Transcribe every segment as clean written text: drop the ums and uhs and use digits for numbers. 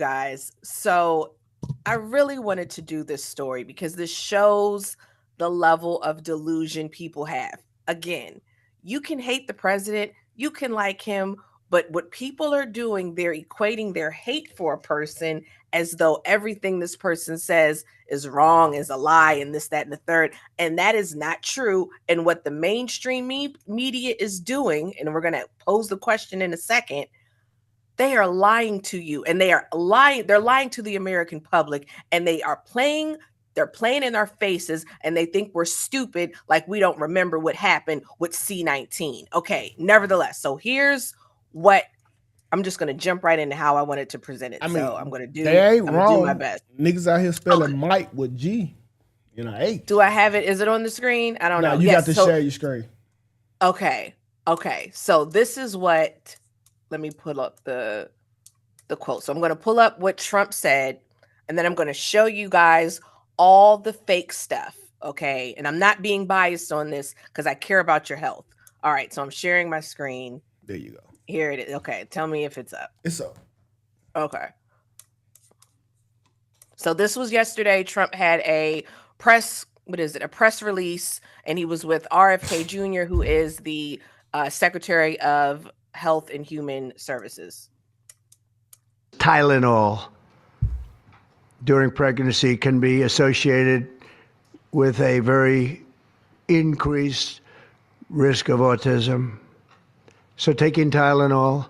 guys. So I really wanted to do this story because this shows the level of delusion people have. Again, you can hate the president, you can like him, but what people are doing, they're equating their hate for a person as though everything this person says is wrong, is a lie, and this, that, and the third. And that is not true. And what the mainstream media is doing, and we're going to pose the question in a second, they are lying to you, and they're lying to the American public, and they're playing in our faces, and they think we're stupid, like we don't remember what happened with C-19. Okay, nevertheless, so here's what I'm just going to jump right into how I wanted to present it. I So I'm mean, going to do they ain't I'm going to do my wrong. best. Niggas out here Okay. spelling Mike with G, Do H. I have it? Is it on the screen? I don't No, know. you got Yes. to So share your screen. okay. Okay. So this is what, let me pull up the quote. So I'm going to pull up what Trump said, and then I'm going to show you guys all the fake stuff. Okay. And I'm not being biased on this because I care about your health. All right. So I'm sharing my screen. There you go. Here it is. Okay. Tell me if it's up. It's up. Okay. So this was yesterday. Trump had a press, what is it? A press release, and he was with RFK Jr., who is the Secretary of Health and Human Services. Tylenol during pregnancy can be associated with a very increased risk of autism. So taking Tylenol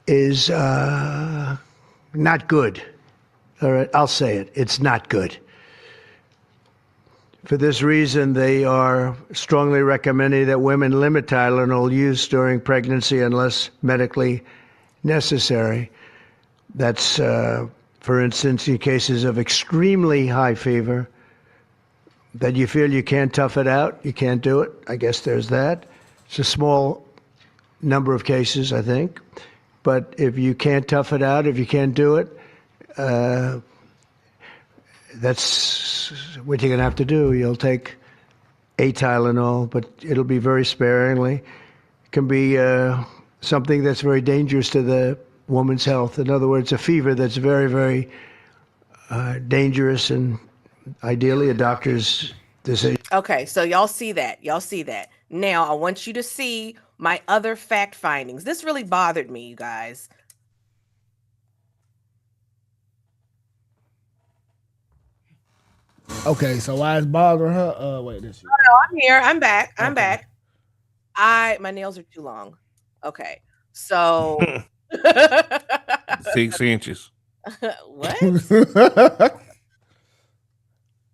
is not good. All right, I'll say it. It's not good. For this reason, they are strongly recommending that women limit Tylenol use during pregnancy unless medically necessary. That's, for instance, in cases of extremely high fever, that you feel you can't tough it out, you can't do it. I guess there's that. It's a small number of cases, I think. But if you can't tough it out, if you can't do it, that's what you're going to have to do. You'll take a Tylenol, but it'll be very sparingly. It can be something that's very dangerous to the woman's health. In other words, a fever that's very, very dangerous, and ideally a doctor's decision. Okay, so y'all see that. Y'all see that. Now, I want you to see my other fact findings. This really bothered me, you guys. Okay, so why is bothering her? Wait, this shit. No, I'm here. I'm back. I'm Okay. back. My nails are too long. Okay. So 6 inches. what?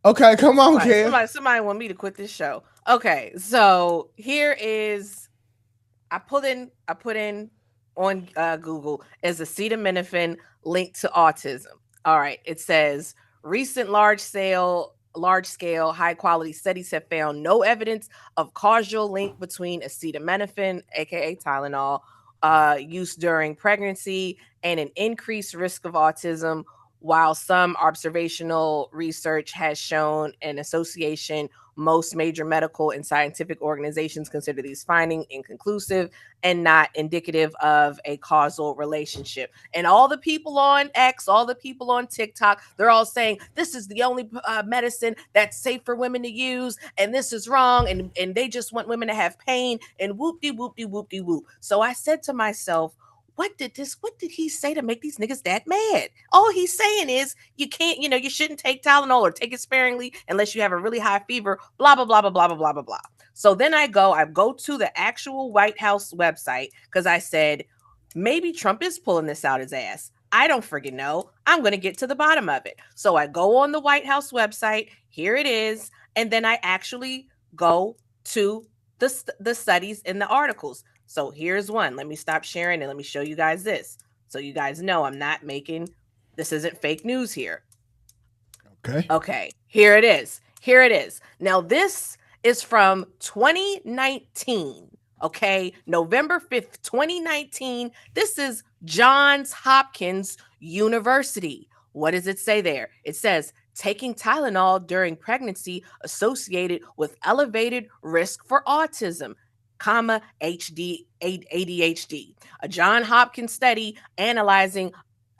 Okay, come on, Somebody, kid. somebody want me to quit this show. Okay, so here is I put in on Google as acetaminophen linked to autism. All right, it says recent large scale high quality studies have found no evidence of causal link between acetaminophen, aka Tylenol, use during pregnancy and an increased risk of autism. While some observational research has shown an association, most major medical and scientific organizations consider these findings inconclusive and not indicative of a causal relationship. And all the people on X, all the people on TikTok, they're all saying this is the only medicine that's safe for women to use, and this is wrong, and they just want women to have pain, and whoop de whoop de whoop de whoop. So I said to myself, what did he say to make these niggas that mad? All he's saying is you can't, you shouldn't take Tylenol or take it sparingly unless you have a really high fever, blah, blah, blah, blah, blah, blah, blah, blah, blah. So then I go to the actual White House website because I said, maybe Trump is pulling this out his ass. I don't freaking know. I'm going to get to the bottom of it. So I go on the White House website. Here it is. And then I actually go to the studies in the articles. So here's one. Let me stop sharing and let me show you guys this. So you guys know I'm not making, this isn't fake news here. Okay. Okay, here it is. Here it is. Now this is from 2019. Okay, November 5th, 2019. This is Johns Hopkins University. What does it say there? It says taking Tylenol during pregnancy associated with elevated risk for autism, ADHD. A John Hopkins study analyzing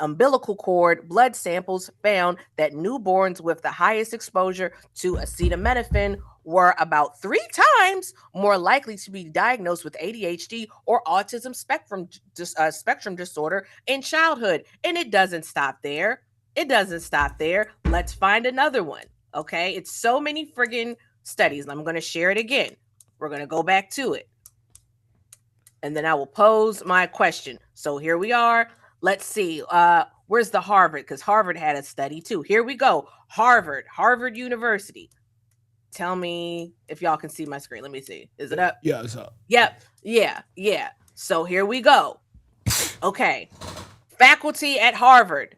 umbilical cord blood samples found that newborns with the highest exposure to acetaminophen were about 3 times more likely to be diagnosed with ADHD or autism spectrum disorder in childhood. And it doesn't stop there. It doesn't stop there. Let's find another one. Okay. It's so many friggin' studies. I'm going to share it again. We're going to go back to it. And then I will pose my question. So here we are. Let's see. Where's the Harvard? Because Harvard had a study too. Here we go. Harvard University. Tell me if y'all can see my screen. Let me see. Is it up? Yeah, it's up. Yep. Yeah. So here we go. Okay. Faculty at Harvard.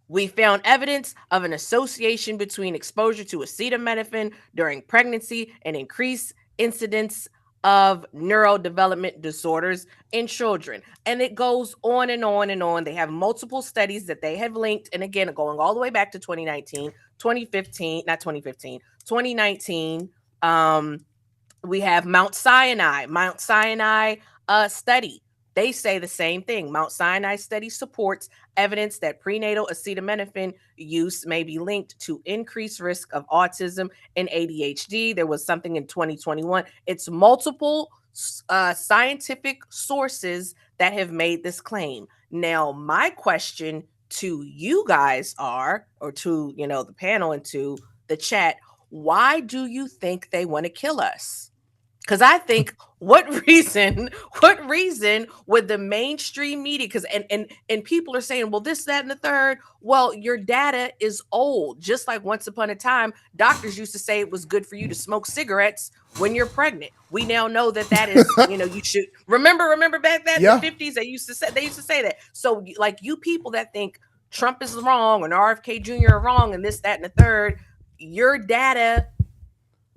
We found evidence of an association between exposure to acetaminophen during pregnancy and increased incidence of neurodevelopment disorders in children. And it goes on and on and on. They have multiple studies that they have linked. And again, going all the way back to 2019, 2015, not 2015, 2019. We have Mount Sinai study. They say the same thing. Mount Sinai study supports evidence that prenatal acetaminophen use may be linked to increased risk of autism and ADHD. There was something in 2021. It's multiple scientific sources that have made this claim. Now, my question to you guys are, or to, the panel and to the chat, why do you think they want to kill us? Because I think what reason would the mainstream media, because and people are saying, well, this, that, and the third. Well, your data is old. Just like once upon a time, doctors used to say it was good for you to smoke cigarettes when you're pregnant. We now know that is, you should remember back then in the 50s, they used to say that. So like you people that think Trump is wrong and RFK Jr. are wrong and this, that, and the third, your data.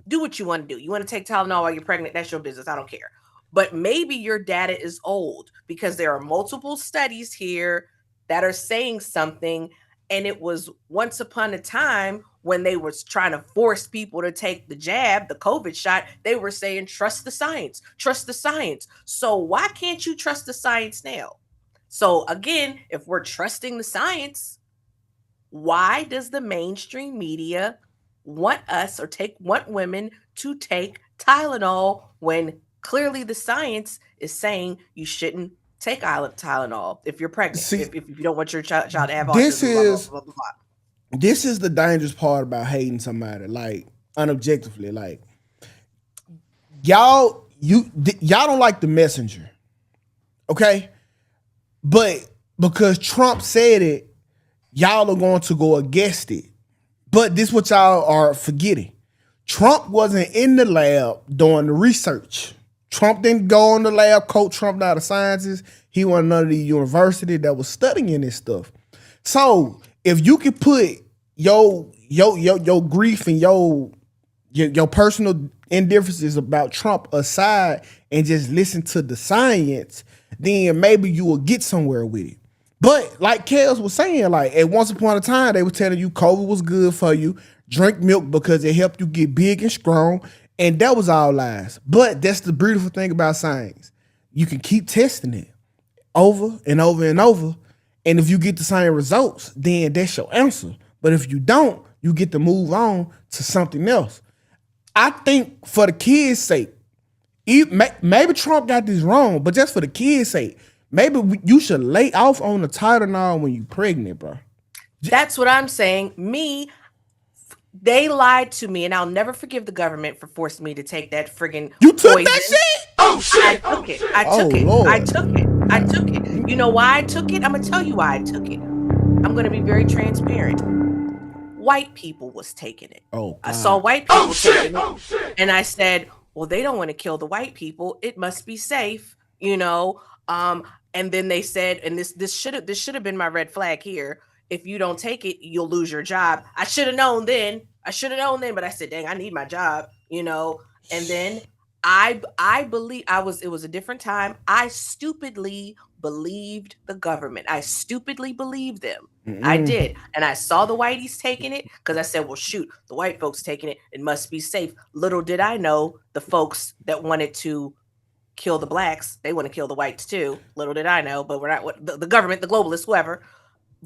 Do what you want to do. You want to take Tylenol while you're pregnant, that's your business. I don't care. But maybe your data is old because there are multiple studies here that are saying something. And it was once upon a time when they were trying to force people to take the jab, the COVID shot, they were saying, trust the science, trust the science. So why can't you trust the science now? So again, if we're trusting the science, why does the mainstream media want women to take Tylenol when clearly the science is saying you shouldn't take Tylenol if you're pregnant? See, if you don't want your child to have autism, blah, blah, blah, blah. This is the dangerous part about hating somebody, like unobjectively. Like y'all don't like the messenger, okay? But because Trump said it, y'all are going to go against it. But this is what y'all are forgetting. Trump wasn't in the lab doing the research. Trump didn't go in the lab, Trump not a scientist. He wasn't none of the university that was studying this stuff. So if you could put your grief and your personal indifferences about Trump aside and just listen to the science, then maybe you will get somewhere with it. But like Kels was saying, like at once upon a time, they were telling you COVID was good for you. Drink milk because it helped you get big and strong. And that was all lies. But that's the beautiful thing about science. You can keep testing it over and over and over. And if you get the same results, then that's your answer. But if you don't, you get to move on to something else. I think for the kids' sake, maybe Trump got this wrong, but just for the kids' sake, maybe you should lay off on the Tylenol when you're pregnant, bro. That's what I'm saying. They lied to me, and I'll never forgive the government for forcing me to take that friggin' You took poison. that shit? Oh shit! I took it. You know why I took it? I'm gonna tell you why I took it. I'm gonna be very transparent. White people was taking it. Oh, God. I saw white people taking it, and I said, "Well, they don't want to kill the white people. It must be safe, And then they said, and this should have been my red flag here. If you don't take it, you'll lose your job. I should have known then. But I said, dang, I need my job, And then I believe it was a different time. I stupidly believed the government. I stupidly believed them. I did. And I saw the whiteys taking it because I said, well, shoot, the white folks taking it. It must be safe. Little did I know the folks that wanted to kill the blacks, they want to kill the whites too. Little did I know, but we're not the government, the globalists, whoever.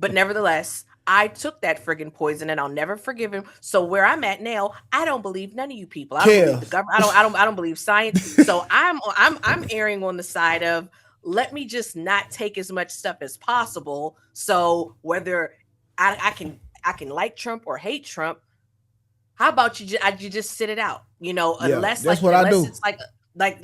But nevertheless, I took that friggin' poison and I'll never forgive him. So where I'm at now, I don't believe none of you people. I don't believe the Kev. government. I don't believe science. So I'm erring on the side of let me just not take as much stuff as possible. So whether I can like Trump or hate Trump, how about you just sit it out? Yeah, Unless that's what I unless do. it's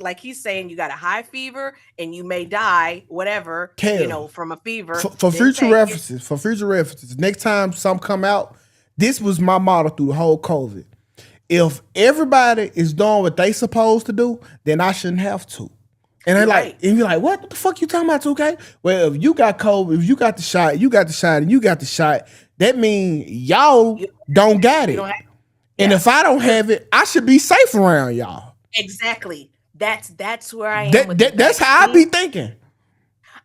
like he's saying you got a high fever and you may die, whatever, Kev, from a fever, for then future take it. references, next time some come out, this was my motto through the whole COVID. If everybody is doing what they supposed to do, then I shouldn't have to. And they You're like, right. and you're like, what the fuck you talking about, 2K? Well, if you got COVID, if you got the shot, you got the shot, and you got the shot, that means y'all You don't got you it. don't have And yeah. if I don't Because have it, I should be safe around y'all. exactly. That's where I am with the That's how I be vaccine. thinking.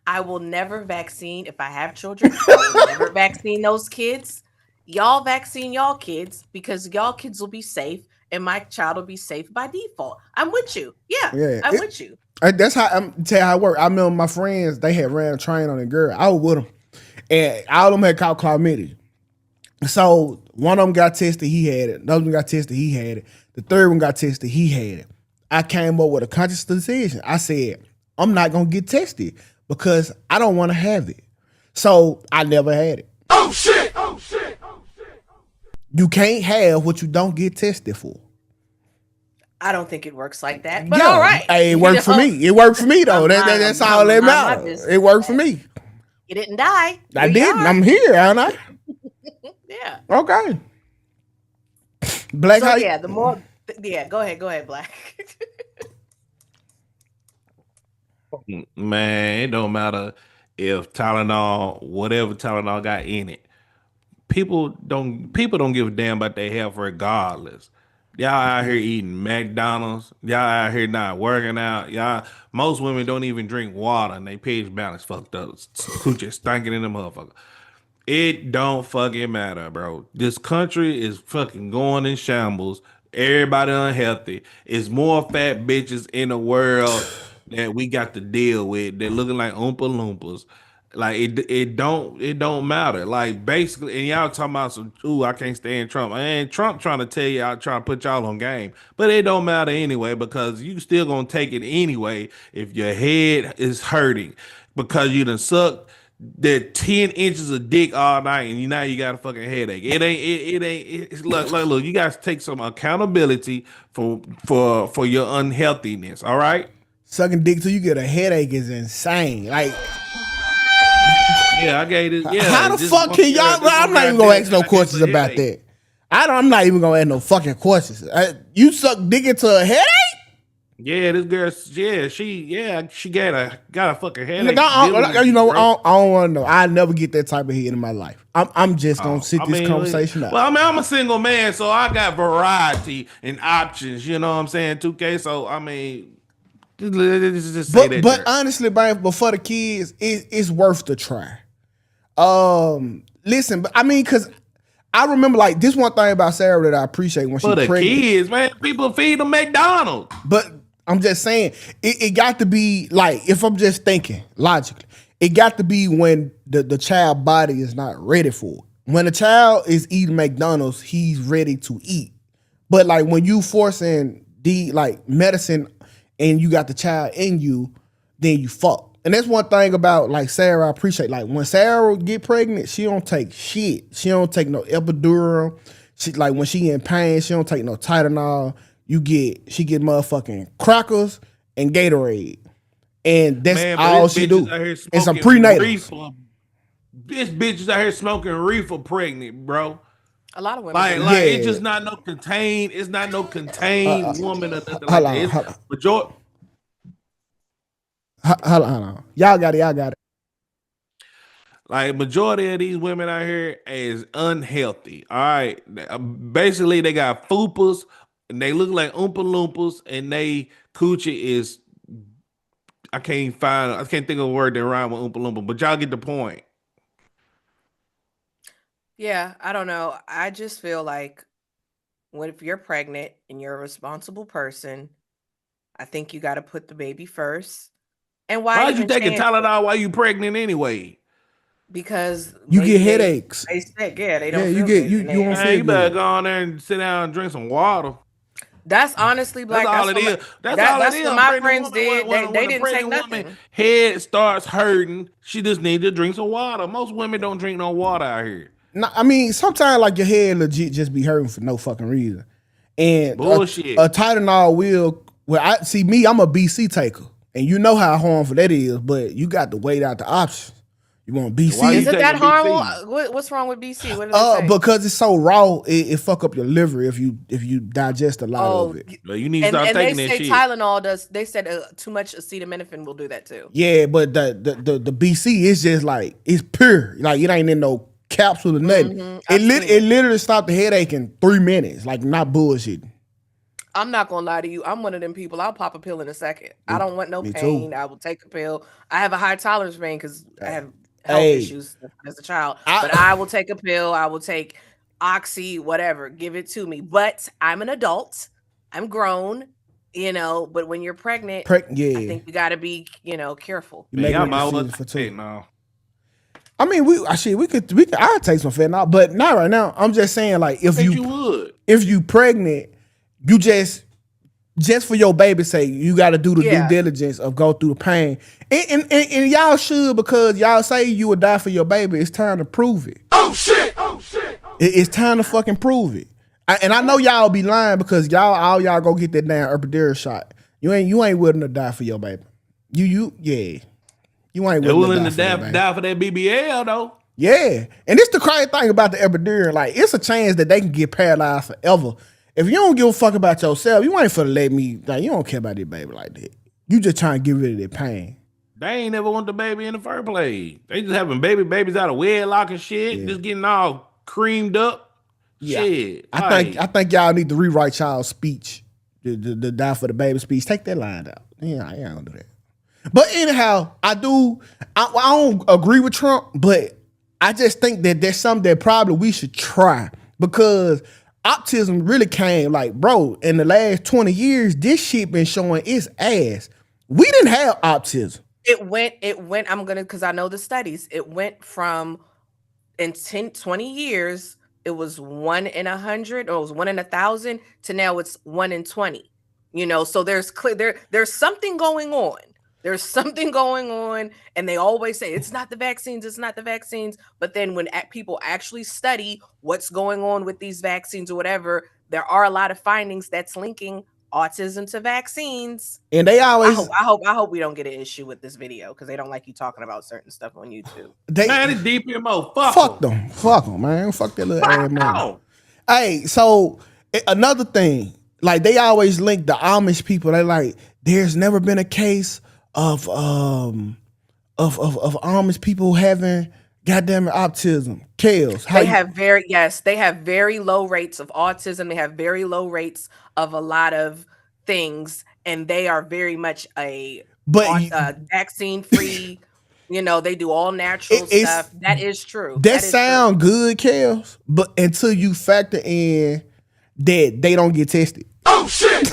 I will never vaccine if I have children. I will never vaccine those kids. Y'all vaccine y'all kids because y'all kids will be safe and my child will be safe by default. I'm with you. Yeah, Yeah, I'm with you. that's how I'm tell you how it work. I remember my friends, they had ran a train on a girl. I was with them, and all of them had caught chlamydia. So one of them got tested, he had it. Another one got tested, he had it. The third one got tested, he had it. I came up with a conscious decision. I said, I'm not gonna get tested because I don't want to have it. So I never had it. Oh shit! Oh shit! Oh shit! You can't have what you don't get tested for. I don't think it works like that, but all Yeah, right. hey, it worked for me. It worked for me though. That's all I'm that mind my matters. It business. worked for me. You didn't die. I Here you did. are. I'm here, aren't I? Yeah. Okay. Black, So how yeah, the more yeah, go ahead, Black. Man, it don't matter if Tylenol, whatever Tylenol got in it. People don't give a damn about their health regardless. Y'all out here eating McDonald's. Y'all out here not working out. Y'all most women don't even drink water and they pH balance fucked up. Coochie stinking in the motherfucker. It don't fucking matter, bro. This country is fucking going in shambles. Everybody unhealthy. It's more fat bitches in the world that we got to deal with. They're looking like Oompa Loompas. Like it don't matter. Like basically, and y'all talking about some. Ooh, I can't stand Trump. And Trump trying to tell y'all, trying to put y'all on game, but it don't matter anyway because you still gonna take it anyway if your head is hurting because you done sucked that 10 inches of dick all night and now you got a fucking headache. It's look, you guys take some accountability for your unhealthiness, all right? sucking dick till you get a headache is insane. Like, Yeah, I gave it. how Yeah, the just fuck one can girl, y'all? just I'm one not girl even gonna ask did. no I guess questions a about headache. that. I'm not even gonna ask no fucking questions. You suck dick into a headache? Yeah, this girl. She got a fucking Like, headache dealing with you you, know, bro. I don't want to know. I never get that type of heat in my life. I'm just gonna Oh, sit I this mean, conversation out. well, I mean, I'm a single man, so I got variety and options. You know what I'm saying? 2K. So I mean, let's just say that But there. honestly, man, but for the kids, it's worth the try. Listen, but I mean, cause I remember like this one thing about Sarah that I appreciate when she For the pregnant. kids, man, people feed them McDonald's. But I'm just saying, it got to be like if I'm just thinking logically, it got to be when the child body is not ready for it. When a child is eating McDonald's, he's ready to eat. But like when you forcing the like medicine and you got the child in you, then you fuck. And that's one thing about like Sarah, I appreciate. Like when Sarah get pregnant, she don't take shit. She don't take no epidural. She like when she in pain, she don't take no Tylenol. She get motherfucking crackers and Gatorade. And that's Man, but all this she bitch is do. out here And some smoking prenatals. reefer. This bitch is out here smoking reefer pregnant, bro. A lot of women Like, do. like it's Yeah. just not no contained. It's not no contained woman or nothing Hold like that. on, It's hold on, majority. hold on. Y'all got it, y'all got it. Like majority of these women out here is unhealthy. All right, basically they got fupas and they look like oompa loompas and they coochie is I can't think of a word that rhyme with oompa loompa, but y'all get the point. Yeah, I don't know. I just feel like when if you're pregnant and you're a responsible person, I think you got to put the baby first. And why Why'd you even take a chance it? Tylenol while you pregnant anyway? because You get headaches. they sick. Yeah, they Yeah, don't you feel get good. And you they, won't Man, feel you better good. go on there and sit down and drink some water. that's honestly That's black. all it is. That's all it That's is. what A my pregnant friends woman, did. when They a didn't take pregnant woman nothing. head starts hurting, she just need to drink some water. Most women don't drink no water out here. No, I mean, sometimes like your head legit just be hurting for no fucking reason. And Bullshit. a Tylenol will. Well, I see me. I'm a BC taker, and you know how harmful that is. But you got to wait out the options. You want Why BC? you Is it that taking harmful? BC? What's wrong with BC? What did they say? Because it's so raw, it fuck up your liver if you digest a lot of Oh, it. Well, you need to stop and they taking that say shit. Tylenol does. They said too much acetaminophen will do that too. Yeah, but the BC is just like it's pure. Like it ain't in no capsule or nothing. I've seen It literally stopped the headache in 3 minutes. Like not bullshitting. I'm not gonna lie to you. I'm one of them people. I'll pop a pill in a second. I don't want no Me too. pain. I will take a pill. I have a high tolerance for pain because I have health Hey. issues as a child. I- But I will take a pill. I will take oxy, whatever. Give it to me. But I'm an adult. I'm grown. But when you're pregnant, Yeah. I think you got to be, careful. You Man, making y'all a might decision well for take two. now. I mean, we could I'd take some fentanyl, but not right now. I'm just saying, like, I think you would. if you pregnant, you just for your baby's sake, you got to do the Yeah. due diligence of go through the pain, and y'all should, because y'all say you would die for your baby. It's time to prove it. Oh shit! It's time to fucking prove it. And I know y'all be lying because all y'all go get that damn epidural shot. You ain't willing to die for your baby. You ain't They're willing willing to to die for your baby. die for that BBL though. Yeah, and it's the crazy thing about the epidural. Like, it's a chance that they can get paralyzed forever. If you don't give a fuck about yourself, you ain't for to let me. Like, you don't care about this baby like that. You just trying to get rid of that pain. They ain't never want the baby in the first place. They just having babies out of wedlock and shit, just getting all creamed up. Yeah, Shit. I think y'all need to rewrite y'all's speech, the die for the baby speech. Take that line out. Yeah, I ain't gonna do that. But anyhow, I don't agree with Trump, but I just think that there's something that probably we should try, because autism really came, like, bro, in the last 20 years, this shit been showing its ass. We didn't have autism. It went, because I know the studies, it went from in 10, 20 years, it was 1 in 100, or it was 1 in 1,000, to now it's 1 in 20. So there's there's something going on. There's something going on, and they always say it's not the vaccines, it's not the vaccines. But then when people actually study what's going on with these vaccines or whatever, there are a lot of findings that's linking autism to vaccines. And they always I hope we don't get an issue with this video, because they don't like you talking about certain stuff on YouTube. Man, it's DPMO. Fuck them, man. Fuck that little ass man. them. Hey, so another thing, like, they always link the Amish people. They like, there's never been a case of Amish people having goddamn autism. Kales, They have very low rates of autism. They have very low rates of a lot of things, and they are very much vaccine free. They do all natural stuff. That is true. That sound good, Kales, but until you factor in that they don't get tested. Oh shit!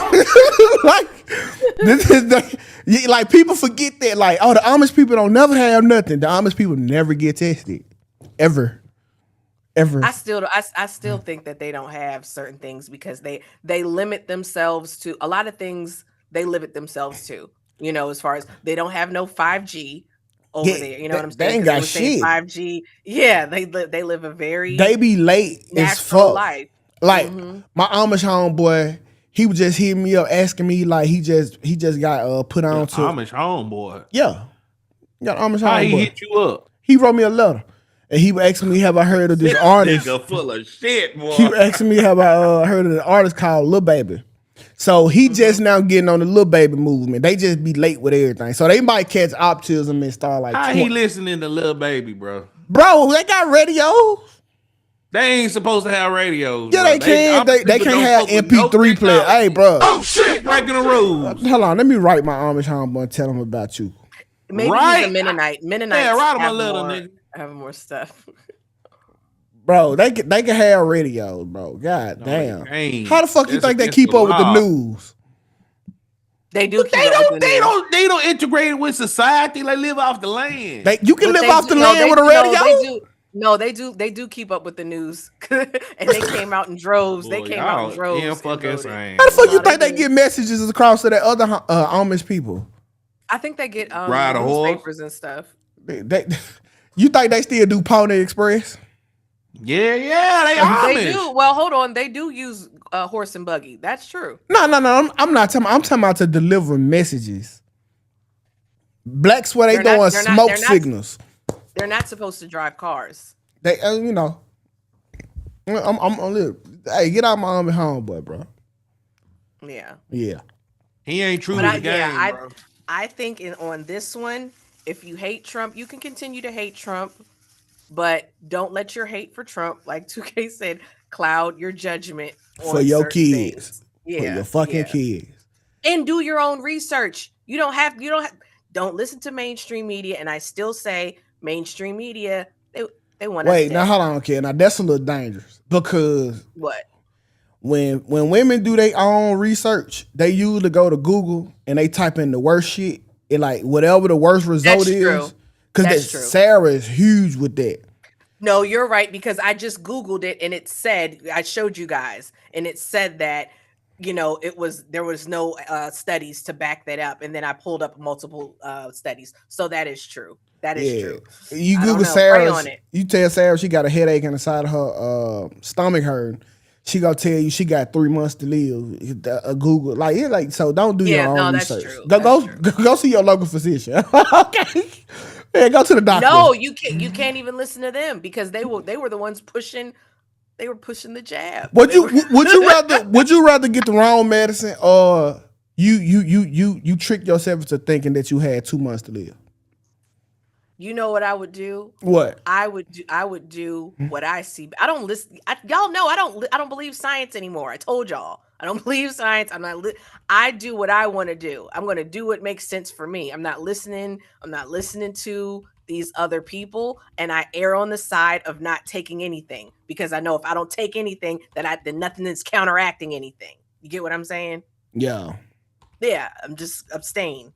Like people forget that. Like, oh, the Amish people don't never have nothing. The Amish people never get tested, ever. I still think that they don't have certain things, because they limit themselves to a lot of things. They limit themselves to, as far as they don't have no 5G over there. You know what I'm saying? They ain't got shit. 5G. Yeah, they live a very they be late as natural fuck. life. Like my Amish homeboy, he was just hitting me up asking me, like, he just got put on to Amish homeboy. Yeah, got Amish How homeboy. he hit you up? He wrote me a letter, and he was asking me, have I heard of this artist? Nigga full of shit, boy. He was asking me, have I heard of the artist called Lil Baby? So he just now getting on the Lil Baby movement. They just be late with everything, so they might catch autism and start like. How he listening to Lil Baby, bro? Bro, they got radio. They ain't supposed to have radios. Yeah, bro. they can. They can't have MP3 player. Hey, bro. Oh shit! Breaking the rules. Hold on, let me write my Amish homeboy and tell him about you. Maybe Right? he's a Mennonite. Mennonites Yeah, write him a have letter, more, nigga. have more stuff. Bro, they can have radios, bro. God damn. they ain't. How the fuck you That's think they against keep the up with the law. news? They do keep up with the news. They don't integrate with society. They live off the land. You can live off the No, land with a radio. They do keep up with the news, and they came out in droves. Boy, they came out in y'all droves. fucking And voted. insane. How the fuck you No, think they they do. get messages across to the other Amish people? I think they get Ride a horse? newspapers and stuff. You think they still do Pony Express? Yeah, they Amish. They do. Well, hold on. They do use horse and buggy. That's true. No. I'm not talking. I'm talking about to deliver messages. Blacks where they doing smoke signals. They're not supposed to drive cars. They, you know. Hey, get out my Amish homeboy, bro. Yeah. He ain't true to But the game, bro. I think on this one, if you hate Trump, you can continue to hate Trump, but don't let your hate for Trump, like 2K said, cloud your judgment for your kids. Things. Yeah, for your fucking kids. And do your own research. Don't listen to mainstream media. And I still say mainstream media, they want to wait. Now hold on, okay. Now that's a little dangerous because what? When women do their own research, they usually go to Google and they type in the worst shit and like whatever the worst result is. Because Sarah is huge with that. No, you're right, because I just Googled it and it said, I showed you guys, and it said that, there was no studies to back that up. And then I pulled up multiple studies. So that is true. That is true. You Google Sarah, you tell Sarah she got a headache in the side of her stomach hurting. She gonna tell you she got 3 months to live. Google so don't do your own research. True. Go see your local physician. Okay, yeah, go to the doctor. No, you can't even listen to them because they were the ones pushing. They were pushing the jab. Would you rather get the wrong medicine or you trick yourself into thinking that you had 2 months to live? You know what I would do? What? I would do what I see. I don't listen. Y'all know I don't believe science anymore. I told y'all. I don't believe science. I do what I want to do. I'm going to do what makes sense for me. I'm not listening to these other people, and I err on the side of not taking anything because I know if I don't take anything, then nothing is counteracting anything. You get what I'm saying? Yeah. Yeah, I'm just abstain.